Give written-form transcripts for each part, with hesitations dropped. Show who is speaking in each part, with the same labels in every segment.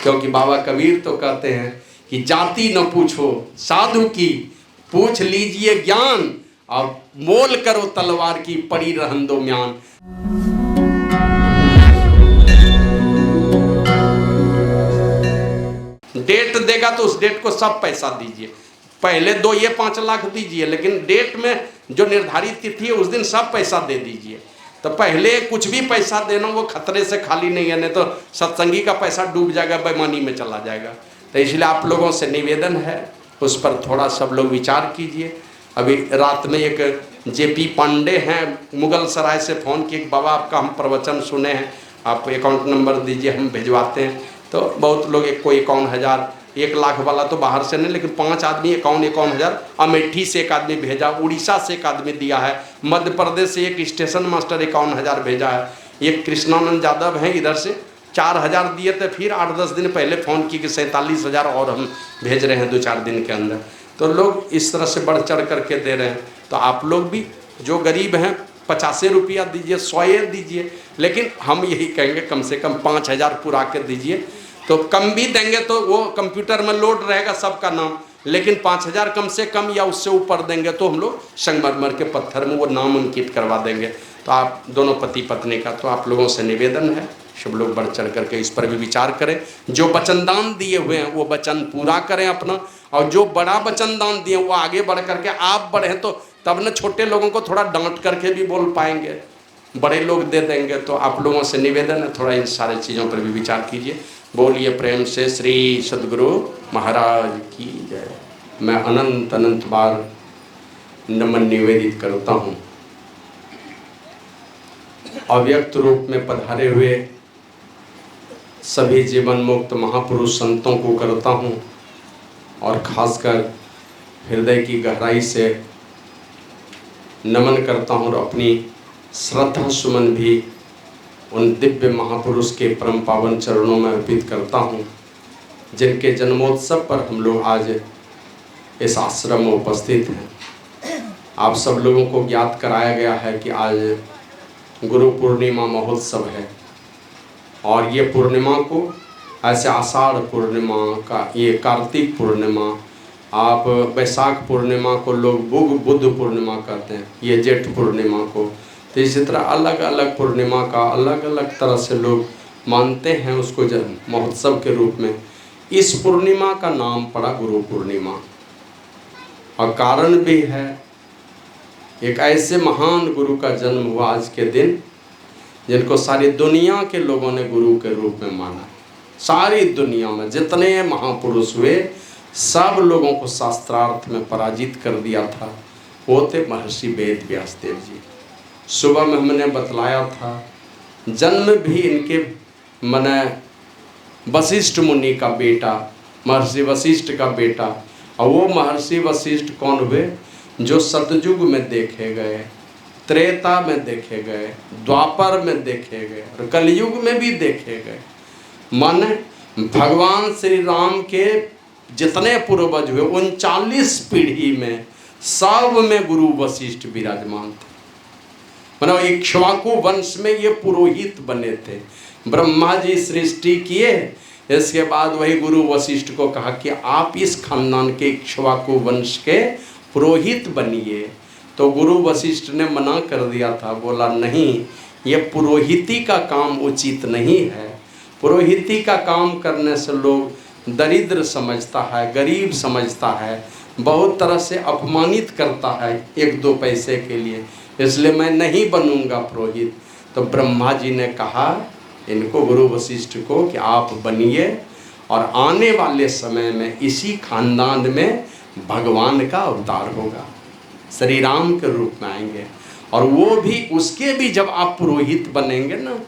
Speaker 1: क्योंकि बाबा कबीर तो कहते हैं कि जाति न पूछो साधु की, पूछ लीजिए ज्ञान, और मोल करो तलवार की, पड़ी रहन दो म्यान। डेट देगा तो उस डेट को सब पैसा दीजिए, पहले 2 ये 5 लाख दीजिए, लेकिन डेट में जो निर्धारित तिथि है उस दिन सब पैसा दे दीजिए। तो पहले कुछ भी पैसा देना वो खतरे से खाली नहीं है, नहीं तो सत्संगी का पैसा डूब जाएगा, बेईमानी में चला जाएगा। तो इसलिए आप लोगों से निवेदन है, उस पर थोड़ा सब लोग विचार कीजिए। अभी रात में एक जेपी पांडे हैं मुगल सराय से फ़ोन किए, बाबा आपका हम प्रवचन सुने हैं, आप अकाउंट नंबर दीजिए हम भिजवाते हैं। तो बहुत लोग, एक कोई 51,000, 1 लाख वाला तो बाहर से नहीं, लेकिन 5 आदमी 51,000, अमेठी से एक आदमी भेजा, उड़ीसा से एक आदमी दिया है, मध्य प्रदेश से एक स्टेशन मास्टर 51,000 भेजा है, एक कृष्णानंद यादव हैं इधर से 4,000 दिए थे। फिर 8-10 दिन पहले फ़ोन की कि 47,000 और हम भेज रहे हैं 2-4 दिन के अंदर। तो लोग इस तरह से बढ़ चढ़ करके दे रहे हैं। तो आप लोग भी जो गरीब हैं 50 रुपया दीजिए, 100 दीजिए, लेकिन हम यही कहेंगे कम से कम 5,000 पूरा कर दीजिए। तो कम भी देंगे तो वो कंप्यूटर में लोड रहेगा सबका नाम, लेकिन 5,000 कम से कम या उससे ऊपर देंगे तो हम लोग संगमरमर के पत्थर में वो नाम अंकित करवा देंगे। तो आप दोनों पति पत्नी का, तो आप लोगों से निवेदन है सब लोग बढ़ चढ़ करके इस पर भी विचार करें। जो वचन दान दिए हुए हैं वो वचन पूरा करें अपना, और जो बड़ा वचन दान दिए वो आगे बढ़ करके आप बढ़ें, तो तब न छोटे लोगों को थोड़ा डांट करके भी बोल पाएंगे, बड़े लोग दे देंगे। तो आप लोगों से निवेदन है थोड़ा इन सारी चीज़ों पर भी विचार कीजिए। बोलिए प्रेम से श्री सद्गुरु महाराज की जय। मैं अनंत अनंत बार नमन निवेदित करता हूँ। अव्यक्त रूप में पधारे हुए सभी जीवन मुक्त महापुरुष संतों को करता हूँ, और खासकर हृदय की गहराई से नमन करता हूँ, और अपनी श्रद्धा सुमन भी उन दिव्य महापुरुष के परम पावन चरणों में अर्पित करता हूँ, जिनके जन्मोत्सव पर हम लोग आज इस आश्रम में उपस्थित हैं। आप सब लोगों को ज्ञात कराया गया है कि आज गुरु पूर्णिमा महोत्सव है, और ये पूर्णिमा को ऐसे आषाढ़ पूर्णिमा का, ये कार्तिक पूर्णिमा, आप बैसाख पूर्णिमा को लोग बुद्ध पूर्णिमा कहते हैं, ये जेठ पूर्णिमा को, तो इसी तरह अलग अलग पूर्णिमा का अलग अलग तरह से लोग मानते हैं उसको जन्म महोत्सव के रूप में। इस पूर्णिमा का नाम पड़ा गुरु पूर्णिमा, और कारण भी है, एक ऐसे महान गुरु का जन्म हुआ आज के दिन जिनको सारी दुनिया के लोगों ने गुरु के रूप में माना। सारी दुनिया में जितने महापुरुष हुए सब लोगों को शास्त्रार्थ में पराजित कर दिया था, वो थे महर्षि वेद व्यासदेव जी। सुबह में हमने बतलाया था, जन्म भी इनके मने वशिष्ठ मुनि का बेटा, महर्षि वशिष्ठ का बेटा, और वो महर्षि वशिष्ठ कौन हुए? जो सतयुग में देखे गए, त्रेता में देखे गए, द्वापर में देखे गए, और कलयुग में भी देखे गए। माने भगवान श्री राम के जितने पूर्वज हुए 39 पीढ़ी में सब में गुरु वशिष्ठ विराजमान थे। मतलब इक्ष्वाकु वंश में ये पुरोहित बने थे। ब्रह्मा जी सृष्टि किए, इसके बाद वही गुरु वशिष्ठ को कहा कि आप इस खानदान के इक्ष्वाकु वंश के पुरोहित बनिए। तो गुरु वशिष्ठ ने मना कर दिया था, बोला नहीं, ये पुरोहिती का काम उचित नहीं है। पुरोहिती का काम करने से लोग दरिद्र समझता है, गरीब समझता है, बहुत तरह से अपमानित करता है 1-2 पैसे के लिए, इसलिए मैं नहीं बनूंगा पुरोहित। तो ब्रह्मा जी ने कहा इनको, गुरु वशिष्ठ को, कि आप बनिए, और आने वाले समय में इसी खानदान में भगवान का अवतार होगा, श्री राम के रूप में आएंगे, और वो भी उसके भी जब आप पुरोहित बनेंगे ना,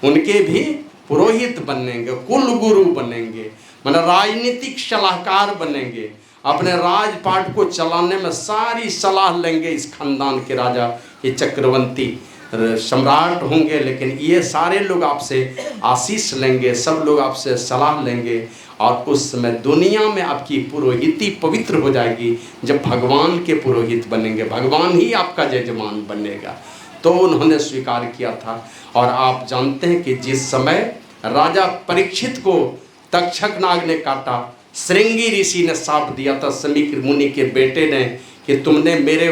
Speaker 1: उनके भी पुरोहित बनेंगे, कुल गुरु बनेंगे, मतलब राजनीतिक सलाहकार बनेंगे, अपने राजपाट को चलाने में सारी सलाह लेंगे इस खानदान के राजा, ये चक्रवर्ती सम्राट होंगे, लेकिन ये सारे लोग आपसे आशीष लेंगे, सब लोग आपसे सलाह लेंगे, और उस समय दुनिया में आपकी पुरोहिती पवित्र हो जाएगी जब भगवान के पुरोहित बनेंगे, भगवान ही आपका यजमान बनेगा। तो उन्होंने स्वीकार किया था। और आप जानते हैं कि जिस समय राजा परीक्षित को तक्षक नाग ने काटा। श्रृंगी ऋषि ने शाप दिया था समीक मुनि के बेटे ने कि तुमने मेरे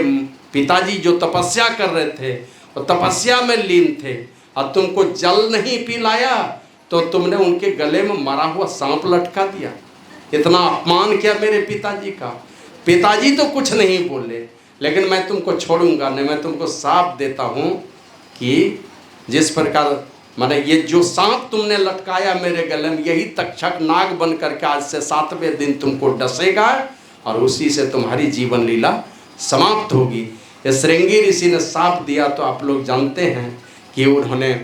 Speaker 1: पिताजी जो तपस्या कर रहे थे और तपस्या में लीन थे और तुमको जल नहीं पिलाया तो तुमने उनके गले में मरा हुआ सांप लटका दिया। इतना अपमान किया मेरे पिताजी का। पिताजी तो कुछ नहीं बोले, लेकिन मैं तुमको छोड़ूंगा नहीं। मैं तुमको शाप देता हूँ कि जिस प्रकार माने ये जो सांप तुमने लटकाया मेरे गले में, यही तक्षक नाग बन करके आज से 7वें दिन तुमको डसेगा और उसी से तुम्हारी जीवन लीला समाप्त होगी। ये श्रृंगी ऋषि ने शाप दिया तो आप लोग जानते हैं कि उन्होंने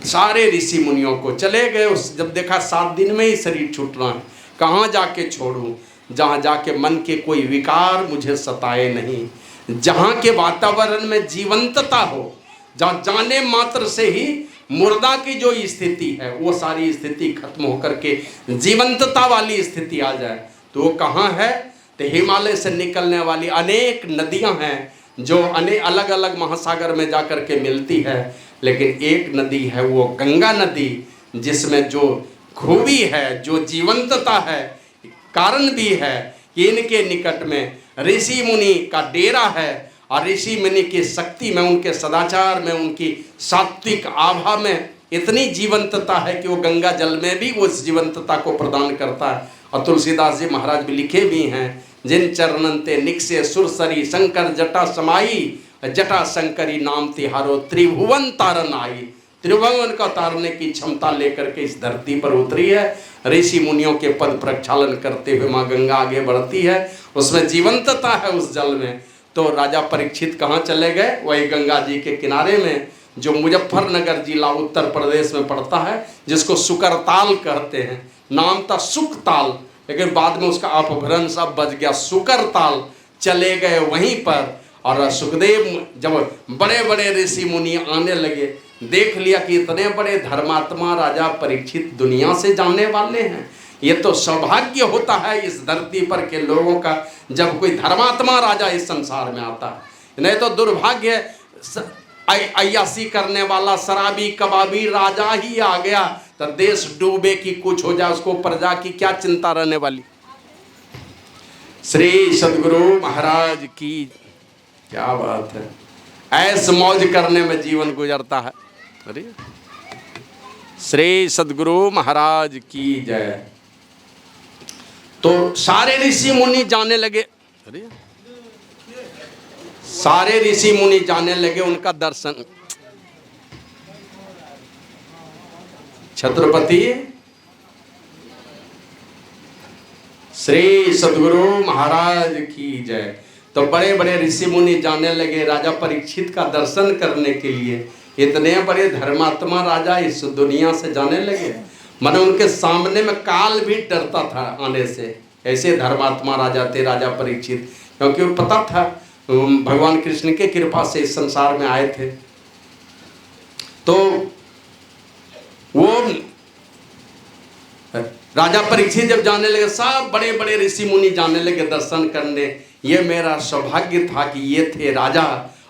Speaker 1: सारे ऋषि मुनियों को चले गए। उस जब देखा 7 दिन में ही शरीर छूट रहा है, कहाँ जाके छोड़ूं, जहाँ जाके मन के कोई विकार मुझे सताए नहीं, जहाँ के वातावरण में जीवंतता हो, जहाँ जाने मात्र से ही मुर्दा की जो स्थिति है वो सारी स्थिति खत्म होकर के जीवंतता वाली स्थिति आ जाए। तो वो कहाँ है? तो हिमालय से निकलने वाली अनेक नदियाँ हैं जो अलग अलग महासागर में जाकर के मिलती है, लेकिन एक नदी है वो गंगा नदी, जिसमें जो खूबी है, जो जीवंतता है, कारण भी है कि इनके निकट में ऋषि मुनि का डेरा है और ऋषि मुनि की शक्ति में, उनके सदाचार में, उनकी सात्विक आभा में इतनी जीवंतता है कि वो गंगा जल में भी उस जीवंतता को प्रदान करता है। और तुलसीदास जी महाराज भी लिखे भी हैं, जिन चरणंते निक्से सुरसरी शंकर जटा समाई, जटा शंकरी नाम तिहारो त्रिभुवन तारन आई। त्रिभुवन का तारने की क्षमता लेकर के इस धरती पर उतरी है। ऋषि मुनियों के पद प्रक्षालन करते हुए माँ गंगा आगे बढ़ती है, उसमें जीवंतता है उस जल में। तो राजा परीक्षित कहाँ चले गए? वही गंगा जी के किनारे में, जो मुजफ्फरनगर जिला उत्तर प्रदेश में पड़ता है, जिसको सुकरताल कहते हैं। नाम था सुकताल, लेकिन बाद में उसका अपभ्रंश अब बच गया सुकरताल। चले गए वहीं पर, और सुखदेव जब बड़े बड़े ऋषि मुनि आने लगे, देख लिया कि इतने बड़े धर्मात्मा राजा परीक्षित दुनिया से जाने वाले हैं। ये तो सौभाग्य होता है इस धरती पर के लोगों का जब कोई धर्मात्मा राजा इस संसार में आता है, नहीं तो दुर्भाग्य अय्यासी करने वाला शराबी कबाबी राजा ही आ गया तो देश डूबे कि कुछ हो जाए, उसको प्रजा की क्या चिंता रहने वाली। श्री सद्गुरु महाराज की क्या बात है, ऐस मौज करने में जीवन गुजरता है। अरे श्री सद्गुरु महाराज की जय। तो सारे ऋषि मुनि जाने लगे, अरे सारे ऋषि मुनि जाने लगे उनका दर्शन। छत्रपति श्री सद्गुरु महाराज की जय। तो बड़े बड़े ऋषि मुनि जाने लगे राजा परीक्षित का दर्शन करने के लिए। इतने बड़े धर्मात्मा राजा इस दुनिया से जाने लगे, माने उनके सामने में काल भी डरता था आने से। ऐसे धर्मात्मा राजा थे राजा परीक्षित, क्योंकि वो पता था भगवान कृष्ण के कृपा से इस संसार में आए थे। तो वो राजा परीक्षित जब जाने लगे, सब बड़े बड़े ऋषि मुनि जाने लगे दर्शन करने। ये मेरा सौभाग्य था कि ये थे राजा,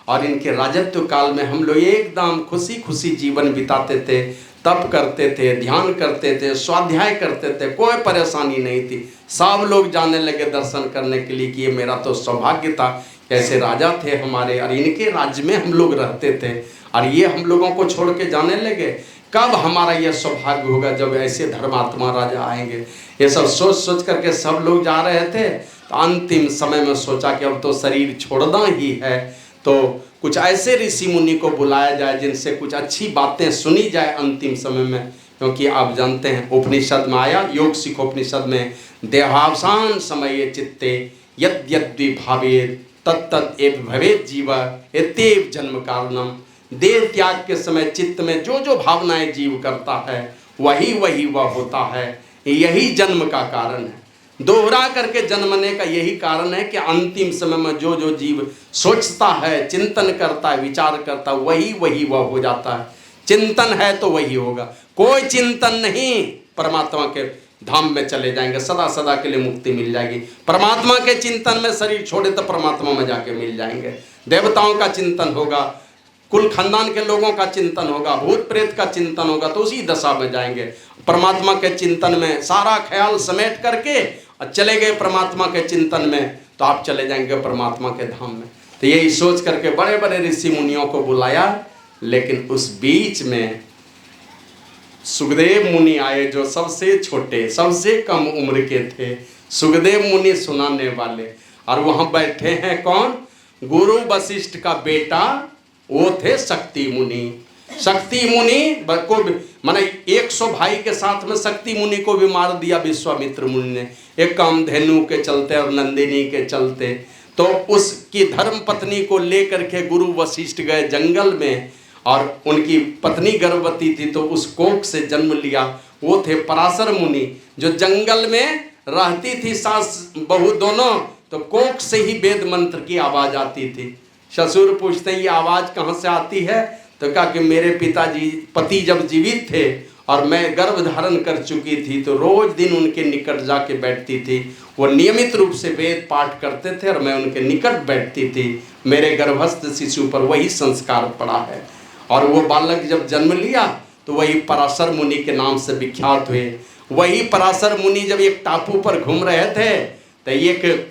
Speaker 1: और इनके राजत्व काल में हम लोग एकदम खुशी खुशी जीवन बिताते थे, तप करते थे, ध्यान करते थे, स्वाध्याय करते थे, कोई परेशानी नहीं थी। सब लोग जाने लगे दर्शन करने के लिए कि ये मेरा तो सौभाग्य था, कैसे राजा थे हमारे और इनके राज्य में हम लोग रहते थे, और ये हम लोगों को छोड़ के जाने लगे। कब हमारा यह सौभाग्य होगा जब ऐसे धर्मात्मा राजा आएंगे। ये सब सोच सोच करके सब लोग जा रहे थे। तो अंतिम समय में सोचा कि अब तो शरीर छोड़ना ही है, तो कुछ ऐसे ऋषि मुनि को बुलाया जाए जिनसे कुछ अच्छी बातें सुनी जाए अंतिम समय में। क्योंकि आप जानते हैं उपनिषद में आया, योग सिखोपनिषद में, देहावसान समय चित्ते यद्यद्वि भावेत तत्तत् एव भवेत् जीव एतेव जन्म कारणम। देह त्याग के समय चित्त में जो जो भावनाएं जीव करता है वही वही वह होता है, यही जन्म का कारण है। दोहरा करके जन्मने का यही कारण है कि अंतिम समय में जो जो जीव सोचता है, चिंतन करता है, विचार करता है, वही वही वह हो जाता है। चिंतन है तो वही होगा, कोई चिंतन नहीं परमात्मा के धाम में चले जाएंगे, सदा सदा के लिए मुक्ति मिल जाएगी। परमात्मा के चिंतन में शरीर छोड़े तो परमात्मा में जाके मिल जाएंगे। देवताओं का चिंतन होगा, कुल खानदान के लोगों का चिंतन होगा, भूत प्रेत का चिंतन होगा तो उसी दशा में जाएंगे। परमात्मा के चिंतन में सारा ख्याल समेट करके और चले गए परमात्मा के चिंतन में, तो आप चले जाएंगे परमात्मा के धाम में। तो यही सोच करके बड़े बड़े ऋषि मुनियों को बुलाया, लेकिन उस बीच में सुखदेव मुनि आए, जो सबसे छोटे सबसे कम उम्र के थे। सुखदेव मुनि सुनाने वाले, और वहां बैठे हैं कौन? गुरु वशिष्ठ का बेटा, वो थे शक्ति मुनि। शक्ति मुनि को माने 100 भाई के साथ में शक्ति मुनि को भी मार दिया विश्वामित्र मुनि ने, एक कामधेनु के चलते और नंदिनी के चलते। तो उसकी धर्म पत्नी को लेकर के गुरु वशिष्ठ गए जंगल में, और उनकी पत्नी गर्भवती थी, तो उस कोख से जन्म लिया। वो थे पराशर मुनि, जो जंगल में रहती थी सास बहू दोनों, तो कोख से ही वेद मंत्र की आवाज आती थी। ससुर पूछते हैं ये आवाज कहाँ से आती है? तो कहा कि मेरे पिताजी पति जब जीवित थे और मैं गर्भ धारण कर चुकी थी, तो रोज दिन उनके निकट जाके बैठती थी। वो नियमित रूप से वेद पाठ करते थे और मैं उनके निकट बैठती थी। मेरे गर्भस्थ शिशु पर वही संस्कार पड़ा है। और वो बालक जब जन्म लिया तो वही पराशर मुनि के नाम से विख्यात हुए। वही पराशर मुनि जब एक टापू पर घूम रहे थे, तो एक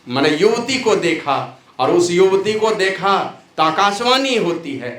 Speaker 1: मैंने युवती को देखा, और उस युवती को देखा तो आकाशवाणी होती है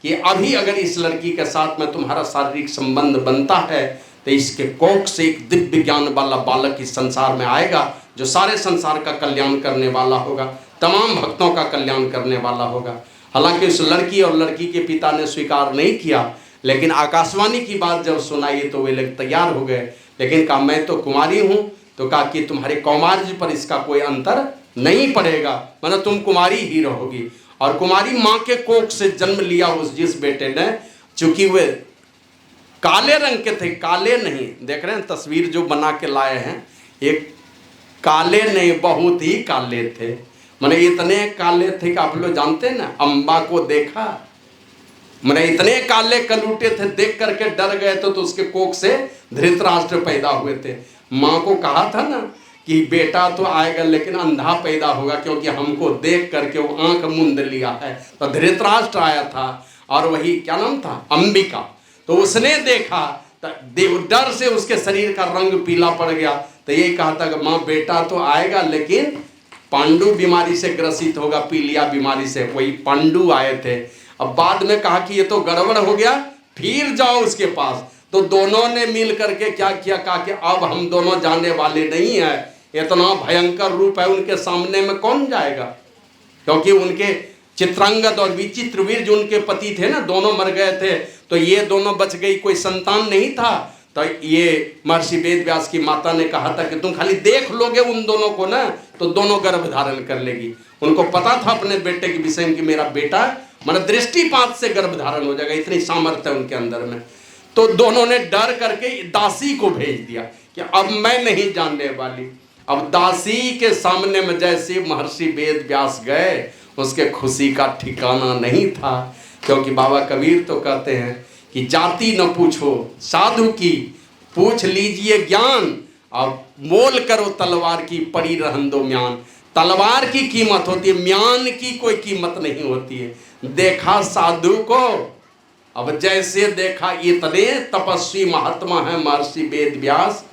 Speaker 1: कि अभी अगर इस लड़की के साथ में तुम्हारा शारीरिक संबंध बनता है, तो इसके कोख से एक दिव्य ज्ञान वाला बालक इस संसार में आएगा, जो सारे संसार का कल्याण करने वाला होगा, तमाम भक्तों का कल्याण करने वाला होगा। हालांकि उस लड़की और लड़की के पिता ने स्वीकार नहीं किया, लेकिन आकाशवाणी की बात जब सुनाई तो वे लोग तैयार हो गए। लेकिन कहा मैं तो कुमारी हूँ, तो कहा कि तुम्हारे कौमार्य पर इसका कोई अंतर नहीं पड़ेगा, मतलब तुम कुमारी ही रहोगी। और कुमारी माँ के कोख से जन्म लिया उस जिस बेटे ने, चूंकि वे काले रंग के थे, काले नहीं, देख रहे हैं तस्वीर जो बना के लाए हैं, एक काले नहीं बहुत ही काले थे, मैंने इतने काले थे कि आप लोग जानते हैं ना, अम्बा को देखा, मैंने इतने काले कलूटे थे, देख करके डर गए तो उसके कोख से धृतराष्ट्र पैदा हुए थे। माँ को कहा था ना कि बेटा तो आएगा लेकिन अंधा पैदा होगा, क्योंकि हमको देख करके वो आंख मूंद लिया है। तो धृतराष्ट्र आया था, और वही क्या नाम था, अंबिका। तो उसने देखा तो डर से उसके शरीर का रंग पीला पड़ गया। तो यही कहा था कि माँ बेटा तो आएगा लेकिन पांडु बीमारी से ग्रसित होगा, पीलिया बीमारी से, वही पांडु आए थे। अब बाद में कहा कि ये तो गड़बड़ हो गया, फिर जाओ उसके पास। तो दोनों ने मिल करके क्या किया, कहा कि अब हम दोनों जाने वाले नहीं है, इतना भयंकर रूप है, उनके सामने में कौन जाएगा, क्योंकि उनके चित्रांगद और विचित्रवीर जो उनके पति थे ना, दोनों मर गए थे, तो ये दोनों बच गई, कोई संतान नहीं था। तो ये महर्षि वेद व्यास की माता ने कहा था कि तुम खाली देख लोगे उन दोनों को ना, तो दोनों गर्भ धारण कर लेगी। उनको पता था अपने बेटे के विषय में कि मेरा बेटा मतलब दृष्टिपात से गर्भ धारण हो जाएगा, इतनी सामर्थ्य है उनके अंदर में। तो दोनों ने डर करके दासी को भेज दिया कि अब मैं नहीं जानने वाली। अब दासी के सामने में जैसे महर्षि वेद व्यास गए, उसके खुशी का ठिकाना नहीं था, क्योंकि बाबा कबीर तो कहते हैं कि जाति न पूछो साधु की, पूछ लीजिए ज्ञान, और मोल करो तलवार की, पड़ी रहन दो म्यान। तलवार की कीमत होती है, म्यान की कोई कीमत नहीं होती है। देखा साधु को, अब जैसे देखा, इतने तपस्वी महात्मा है महर्षि वेद व्यास,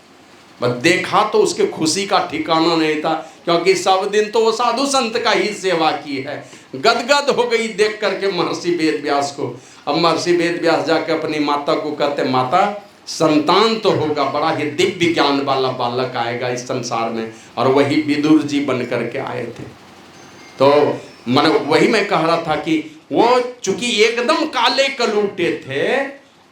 Speaker 1: बस देखा तो उसके खुशी का ठिकाना नहीं था, क्योंकि सब दिन तो वो साधु संत का ही सेवा की है। गदगद हो गई देख करके महर्षि वेद व्यास को। अब महर्षि वेद व्यास जाके अपनी माता को कहते, माता संतान तो होगा, बड़ा ही दिव्य ज्ञान वाला बालक आएगा इस संसार में, और वही विदुर जी बन करके आए थे। तो मन वही मैं कह रहा था कि वो चूंकि एकदम काले कलूटे थे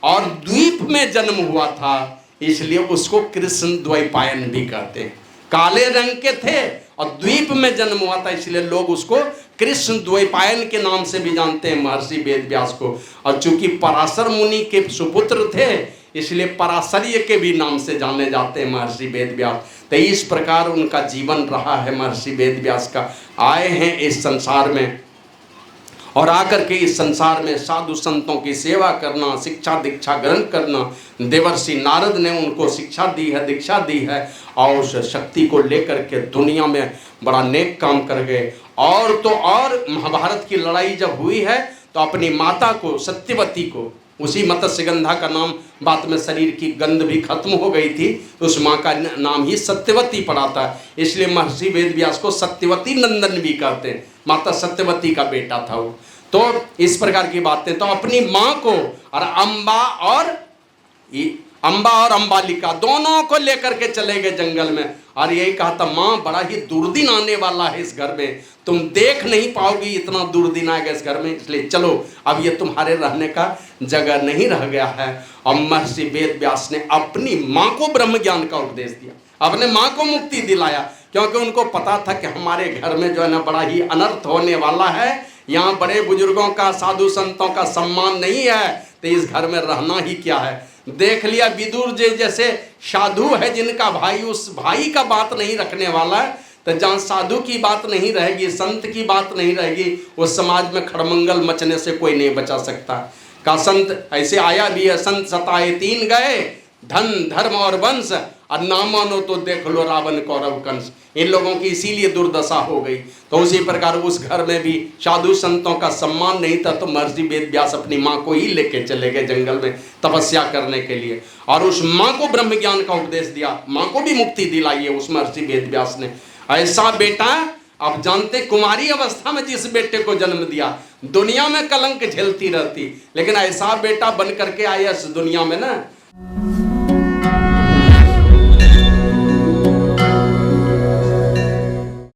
Speaker 1: और द्वीप में जन्म हुआ था, इसलिए उसको कृष्ण द्वैपायन भी कहते हैं। काले रंग के थे और द्वीप में जन्म हुआ था, इसलिए लोग उसको कृष्ण द्वैपायन के नाम से भी जानते हैं महर्षि वेद व्यास को। और चूंकि पराशर मुनि के सुपुत्र थे, इसलिए पराशर्य के भी नाम से जाने जाते हैं महर्षि वेद व्यास। तो इस प्रकार उनका जीवन रहा है महर्षि वेद व्यास का। आए हैं इस संसार में, और आकर के इस संसार में साधु संतों की सेवा करना, शिक्षा दीक्षा ग्रहण करना। देवर्षि नारद ने उनको शिक्षा दी है, दीक्षा दी है, और उस शक्ति को लेकर के दुनिया में बड़ा नेक काम कर गए। और तो और महाभारत की लड़ाई जब हुई है, तो अपनी माता को, सत्यवती को, उसी मत्स्यगंधा का नाम, बाद में शरीर की गंध भी खत्म हो गई थी, तो उस माँ का नाम ही सत्यवती पड़ा था। इसलिए महर्षि वेदव्यास को सत्यवती नंदन भी कहते हैं, माता सत्यवती का बेटा था वो। तो इस प्रकार की बातें, तो अपनी माँ को और अम्बा और अम्बालिका दोनों को लेकर के चले गए जंगल में, और यही कहा था माँ बड़ा ही दुर्दिन आने वाला है इस घर में, तुम देख नहीं पाओगी, इतना दुर्दिन आ गया इस घर में, इसलिए चलो अब ये तुम्हारे रहने का जगह नहीं रह गया है। और महर्षि वेदव्यास ने अपनी माँ को ब्रह्म ज्ञान का उपदेश दिया, अपने माँ को मुक्ति दिलाया, क्योंकि उनको पता था कि हमारे घर में जो है ना बड़ा ही अनर्थ होने वाला है, यहाँ बड़े बुजुर्गों का, साधु संतों का सम्मान नहीं है, तो इस घर में रहना ही क्या है। देख लिया विदुर जी जैसे साधु है जिनका भाई उस भाई का बात नहीं रखने वाला है, तो जहाँ साधु की बात नहीं रहेगी, संत की बात नहीं रहेगी, उस समाज में खड़मंगल मचने से कोई नहीं बचा सकता। का संत ऐसे आया भी है, संत सताए तीन गए, धन धर्म और वंश, और ना मानो तो देख लो रावण कौरव कंस। इन लोगों की इसीलिए दुर्दशा हो गई। तो उसी प्रकार उस घर में भी साधु संतों का सम्मान नहीं था, तो महर्षि वेदव्यास अपनी माँ को ही लेके चले गए जंगल में तपस्या करने के लिए, और उस माँ को ब्रह्म ज्ञान का उपदेश दिया, माँ को भी मुक्ति दिलाई है उस महर्षि वेदव्यास ने। ऐसा बेटा, आप जानते कुमारी अवस्था में जिस बेटे को जन्म दिया, दुनिया में कलंक झेलती रहती, लेकिन ऐसा बेटा बन करके आया इस दुनिया में ना।